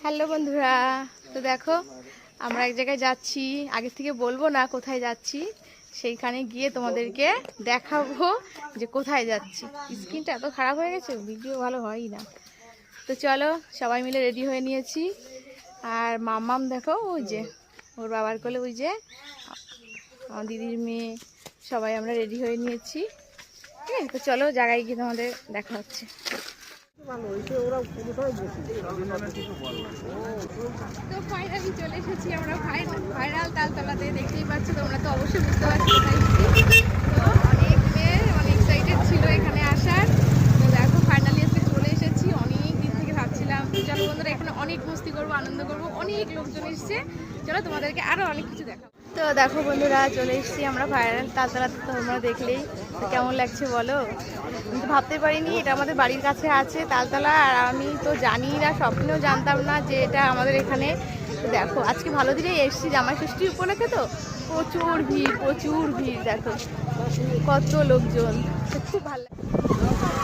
Hello বন্ধুরা, তো দেখো আমরা এক জায়গায় যাচ্ছি। আগে থেকে বলবো না কোথায় যাচ্ছি, সেইখানে গিয়ে তোমাদেরকে দেখাবো যে কোথায় যাচ্ছি। স্ক্রিনটা এত খারাপ হয়ে গেছে, ভিডিও ভালো হয়ই না। তো চলো, সবাই মিলে রেডি হয়ে নিয়েছি। আর মাম্মাম দেখো, ওই যে ওর বাবার কোলে, ওই যে আমার দিদির মেয়ে, সবাই আমরা রেডি হয়ে নিয়েছি। ঠিক আছে, তো চলো জায়গায় গিয়ে তোমাদের দেখা হচ্ছে। তো ফাইনালি চলে এসেছি আমরা ভাইরাল তালতলাতে। দেখতেই পাচ্ছ তোমরা, তো অবশ্যই বুঝতে পারছো কোথায় এসেছি। তো অনেক মেয়ে অনেক এক্সাইটেড ছিল এখানে আসার। তো দেখো ফাইনালি আজকে চলে এসেছি। অনেক দিন থেকে ভাবছিলাম চলো বন্ধুরা এখানে অনেক মস্তি করবো, আনন্দ করবো। অনেক লোকজন এসছে, চলো তোমাদেরকে আরো অনেক কিছু দেখাবো। তো দেখো বন্ধুরা, চলে এসেছি আমরা ভাইরাল তালতলাতে। তোমরা দেখলেই তো কেমন লাগছে বলো। আমি তো ভাবতে পারিনি এটা আমাদের বাড়ির কাছে আছে তালতলা, আর আমি তো জানি না, স্বপ্নেও জানতাম না যে এটা আমাদের এখানে। তো দেখো আজকে ভালো দিনেই এসেছি, জামাই ষষ্ঠী উপলক্ষে। তো প্রচুর ভিড়, প্রচুর ভিড়। দেখো কত লোকজন, খুব ভালো লাগে।